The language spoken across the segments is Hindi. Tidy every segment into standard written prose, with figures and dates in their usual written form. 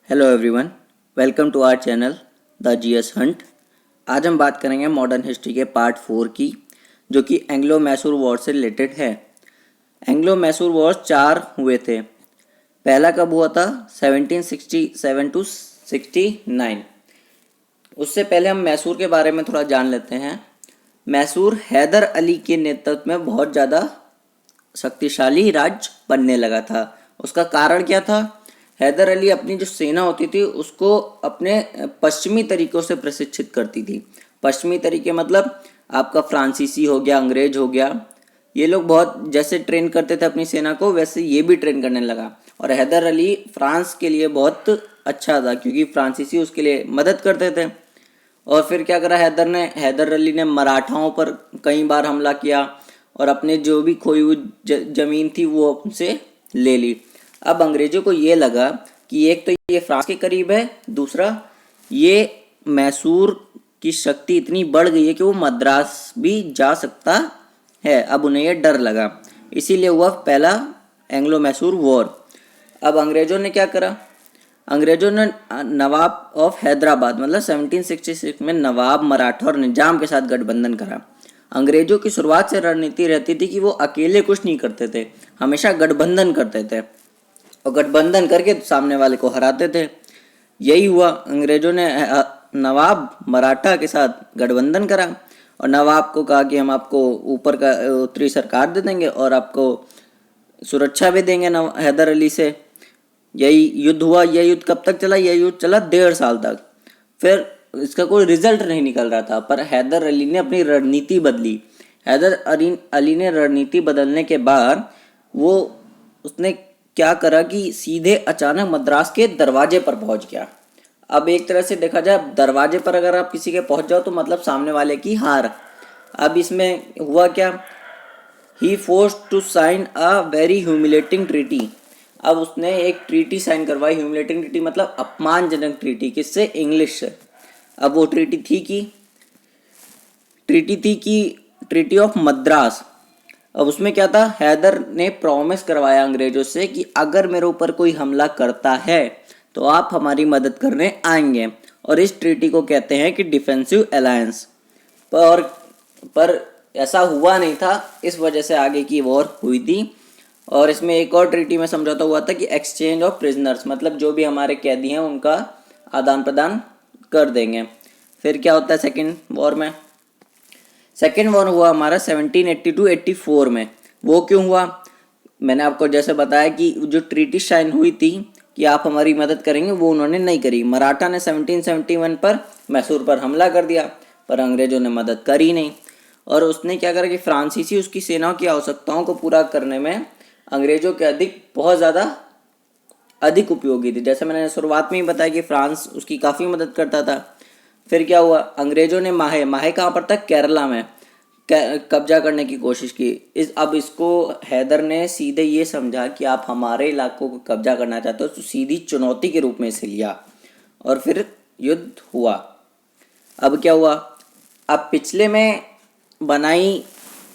Hello everyone, welcome to our channel the GS hunt. आज हम बात करेंगे मॉडर्न हिस्ट्री के पार्ट 4 की, जो कि एंग्लो मैसूर वॉर से रिलेटेड है। एंग्लो मैसूर वॉर 4 हुए थे। पहला कब हुआ था? 1767 टू 69। उससे पहले हम मैसूर के बारे में थोड़ा जान लेते हैं। मैसूर हैदर अली के नेतृत्व में बहुत ज़्यादा शक्तिशाली राज्य बनने लगा था। उसका कारण क्या था? हैदर अली अपनी जो सेना होती थी उसको अपने पश्चिमी तरीकों से प्रशिक्षित करती थी। पश्चिमी तरीके मतलब आपका फ्रांसीसी हो गया, अंग्रेज हो गया। ये लोग बहुत जैसे ट्रेन करते थे अपनी सेना को, वैसे ये भी ट्रेन करने लगा। और हैदर अली फ्रांस के लिए बहुत अच्छा था क्योंकि फ्रांसीसी उसके लिए मदद करते थे। और फिर क्या करा हैदर अली ने मराठाओं पर कई बार हमला किया और अपने जो भी खोई हुई ज़मीन थी वो उनसे ले ली। अब अंग्रेज़ों को ये लगा कि एक तो ये फ्रांस के करीब है, दूसरा ये मैसूर की शक्ति इतनी बढ़ गई है कि वो मद्रास भी जा सकता है। अब उन्हें ये डर लगा, इसीलिए हुआ पहला एंग्लो मैसूर वॉर। अब अंग्रेज़ों ने क्या करा? अंग्रेजों ने नवाब ऑफ हैदराबाद मतलब 1766 में नवाब मराठा और निजाम के साथ गठबंधन करा। अंग्रेजों की शुरुआत से रणनीति रहती थी कि वो अकेले कुछ नहीं करते थे, हमेशा गठबंधन करते थे और गठबंधन करके सामने वाले को हराते थे। यही हुआ, अंग्रेजों ने नवाब मराठा के साथ गठबंधन करा और नवाब को कहा कि हम आपको ऊपर का उत्तरी सरकार दे देंगे और आपको सुरक्षा भी देंगे हैदर अली से। यही युद्ध हुआ। यह युद्ध कब तक चला? यह युद्ध चला 1.5 साल तक। फिर इसका कोई रिजल्ट नहीं निकल रहा था, पर हैदर अली ने अपनी रणनीति बदली। हैदर अली ने रणनीति बदलने के बाद उसने क्या करा कि सीधे अचानक मद्रास के दरवाजे पर पहुंच गया। अब एक तरह से देखा जाए, दरवाजे पर अगर आप किसी के पहुंच जाओ तो मतलब सामने वाले की हार। अब इसमें हुआ क्या? He forced to sign a very humiliating treaty. अब उसने एक ट्रीटी साइन करवाई। ह्यूमिलेटिंग ट्रीटी मतलब अपमानजनक ट्रीटी। किससे? इंग्लिश से। अब वो ट्रीटी थी कि ट्रीटी ऑफ मद्रास। अब उसमें क्या था? हैदर ने प्रॉमिस करवाया अंग्रेजों से कि अगर मेरे ऊपर कोई हमला करता है तो आप हमारी मदद करने आएंगे, और इस ट्रीटी को कहते हैं कि डिफेंसिव अलायंस। पर ऐसा हुआ नहीं था, इस वजह से आगे की वॉर हुई थी। और इसमें एक और ट्रीटी में समझौता हुआ था कि एक्सचेंज ऑफ प्रिजनर्स मतलब जो भी हमारे कैदी हैं उनका आदान प्रदान कर देंगे। फिर क्या होता है सेकेंड वॉर में? सेकेंड वॉर हुआ हमारा 1782-84 में। वो क्यों हुआ? मैंने आपको जैसे बताया कि जो ट्रीटी साइन हुई थी कि आप हमारी मदद करेंगे, वो उन्होंने नहीं करी। मराठा ने 1771 पर मैसूर पर हमला कर दिया, पर अंग्रेजों ने मदद करी नहीं। और उसने क्या करा कि फ्रांसीसी उसकी सेनाओं की आवश्यकताओं को पूरा करने में अंग्रेजों के बहुत ज़्यादा अधिक उपयोगी थी। जैसे मैंने शुरुआत में ही बताया कि फ्रांस उसकी काफ़ी मदद करता था। फिर क्या हुआ? अंग्रेजों ने माहे कहाँ पर था? केरला में कब्जा करने की कोशिश की। अब इसको हैदर ने सीधे ये समझा कि आप हमारे इलाकों को कब्जा करना चाहते हो, तो सीधी चुनौती के रूप में इसे लिया और फिर युद्ध हुआ। अब क्या हुआ? अब पिछले में बनाई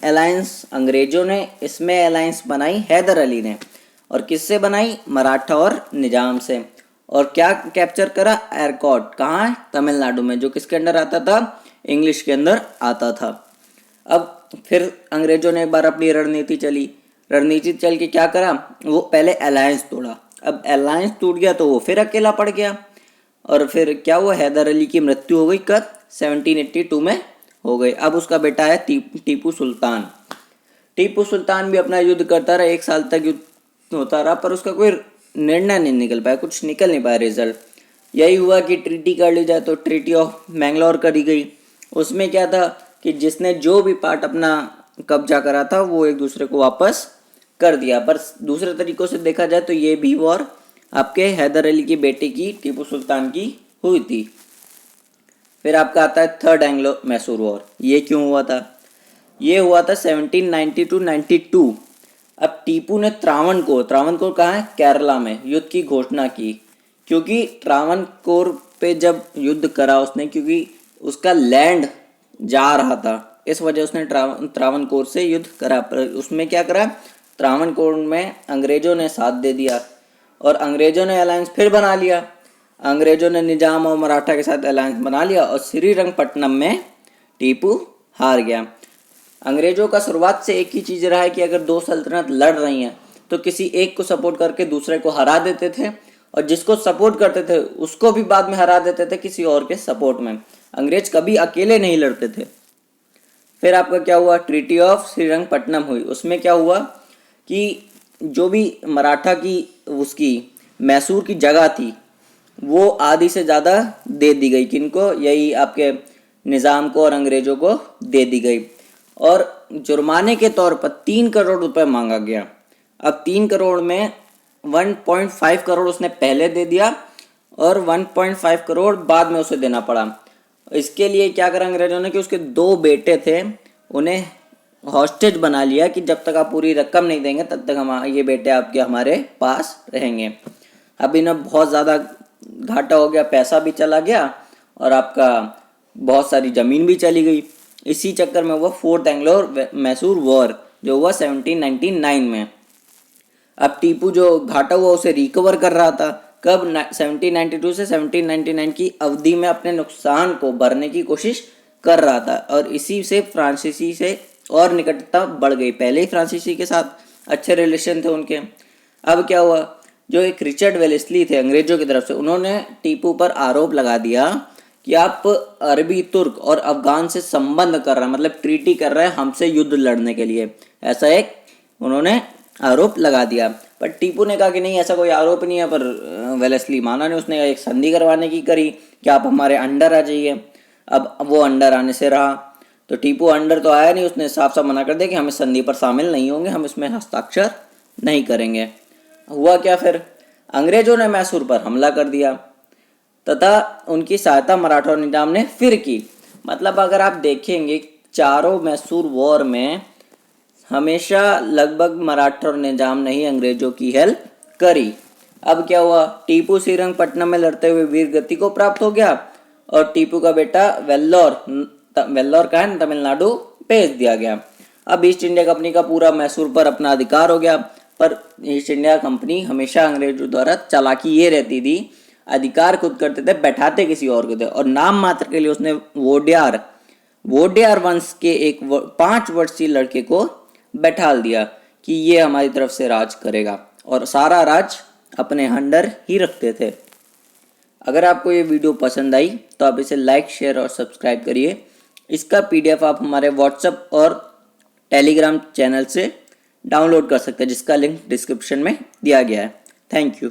अलायंस अंग्रेजों ने, इसमें अलायंस बनाई हैदर अली ने। और किससे बनाई? मराठा और निजाम से। और क्या कैप्चर करा? एयरकॉट। कहाँ है? तमिलनाडु में, जो किसके अंडर आता था? इंग्लिश के अंदर आता था। अब फिर अंग्रेजों ने एक बार अपनी रणनीति चल के क्या करा? वो पहले अलायंस तोड़ा। अब अलायंस टूट गया तो वो फिर अकेला पड़ गया। और फिर क्या हुआ? हैदर अली की मृत्यु हो गई। कब? 1782 में हो गई। अब उसका बेटा है टीपू सुल्तान। टीपू सुल्तान भी अपना युद्ध करता रहा, 1 साल तक युद्ध होता रहा, पर उसका कोई निर्णय नहीं निकल पाया, कुछ निकल नहीं पाया रिजल्ट। यही हुआ कि ट्रीटी कर ली जाए, तो ट्रीटी ऑफ मैंगलोर करी गई। उसमें क्या था कि जिसने जो भी पार्ट अपना कब्जा करा था वो एक दूसरे को वापस कर दिया। पर दूसरे तरीकों से देखा जाए तो ये भी वॉर आपके हैदर अली की बेटे की, टीपू सुल्तान की हुई थी। फिर आपका आता है थर्ड एंग्लो मैसूर वॉर। ये क्यों हुआ था? ये हुआ था 1792-92। अब टीपू ने त्रावणकोर कहाँ है? केरला में, युद्ध की घोषणा की। क्योंकि त्रावणकोर पे जब युद्ध करा उसने, क्योंकि उसका लैंड जा रहा था, इस वजह उसने त्रावणकोर से युद्ध करा। पर उसमें क्या करा? त्रावणकोर में अंग्रेजों ने साथ दे दिया और अंग्रेजों ने अलायंस फिर बना लिया। अंग्रेजों ने निजाम और मराठा के साथ अलायंस बना लिया और श्रीरंगपट्टनम में टीपू हार गया। अंग्रेजों का शुरुआत से एक ही चीज़ रहा है कि अगर दो सल्तनत लड़ रही हैं तो किसी एक को सपोर्ट करके दूसरे को हरा देते थे, और जिसको सपोर्ट करते थे उसको भी बाद में हरा देते थे किसी और के सपोर्ट में। अंग्रेज कभी अकेले नहीं लड़ते थे। फिर आपका क्या हुआ, ट्रीटी ऑफ श्रीरंगपट्टनम हुई। उसमें क्या हुआ कि जो भी मराठा की उसकी मैसूर की जगह थी वो आधी से ज़्यादा दे दी गई, किनको, यही आपके निज़ाम को और अंग्रेज़ों को दे दी गई, और जुर्माने के तौर पर 3 करोड़ रुपए मांगा गया। अब 3 करोड़ में 1.5 करोड़ उसने पहले दे दिया और 1.5 करोड़ बाद में उसे देना पड़ा। इसके लिए क्या करा अंग्रेजों ने कि उसके 2 बेटे थे उन्हें हॉस्टेज बना लिया कि जब तक आप पूरी रकम नहीं देंगे तब तक हम ये बेटे आपके हमारे पास रहेंगे। अब इन्हें बहुत ज़्यादा घाटा हो गया, पैसा भी चला गया और आपका बहुत सारी ज़मीन भी चली गई। इसी चक्कर में हुआ फोर्थ एंग्लो मैसूर वॉर जो हुआ 1799 में। अब टीपू जो घाटा हुआ उसे रिकवर कर रहा था। कब, 1792 से 1799 की अवधि में अपने नुकसान को भरने की कोशिश कर रहा था, और इसी से फ्रांसीसी से और निकटता बढ़ गई। पहले ही फ्रांसीसी के साथ अच्छे रिलेशन थे उनके। अब क्या हुआ, जो एक रिचर्ड वेलेस्ली थे अंग्रेजों की तरफ से, उन्होंने टीपू पर आरोप लगा दिया कि आप अरबी, तुर्क और अफगान से संबंध कर रहे हैं, मतलब ट्रीटी कर रहे हैं हमसे युद्ध लड़ने के लिए, ऐसा एक उन्होंने आरोप लगा दिया। पर टीपू ने कहा कि नहीं, ऐसा कोई आरोप नहीं है। पर वेलेस्ली माना नहीं, उसने एक संधि करवाने की करी कि आप हमारे अंडर आ जाइए। अब वो अंडर आने से रहा, तो टीपू अंडर तो आया नहीं, उसने साफ साफ मना कर दिया कि हम इस संधि पर शामिल नहीं होंगे, हम इसमें हस्ताक्षर नहीं करेंगे। हुआ क्या फिर, अंग्रेजों ने मैसूर पर हमला कर दिया तथा उनकी सहायता मराठा और निजाम ने फिर की। मतलब अगर आप देखेंगे चारों मैसूर वॉर में हमेशा लगभग मराठा और निजाम ने ही अंग्रेजों की हेल्प करी। अब क्या हुआ, टीपू श्रीरंगपट्टनम में लड़ते हुए वीर गति को प्राप्त हो गया और टीपू का बेटा वेल्लोर का है तमिलनाडु भेज दिया गया। अब ईस्ट इंडिया कंपनी का पूरा मैसूर पर अपना अधिकार हो गया। पर ईस्ट इंडिया कंपनी हमेशा अंग्रेजों द्वारा चालाकी ये रहती थी, अधिकार खुद करते थे, बैठाते किसी और को थे, और नाम मात्र के लिए उसने वोडियार वंश के एक 5 वर्षीय लड़के को बैठाल दिया कि ये हमारी तरफ से राज करेगा, और सारा राज अपने अंडर ही रखते थे। अगर आपको ये वीडियो पसंद आई तो आप इसे लाइक, शेयर और सब्सक्राइब करिए। इसका PDF आप हमारे व्हाट्सएप और टेलीग्राम चैनल से डाउनलोड कर सकते हैं, जिसका लिंक डिस्क्रिप्शन में दिया गया है। Thank you.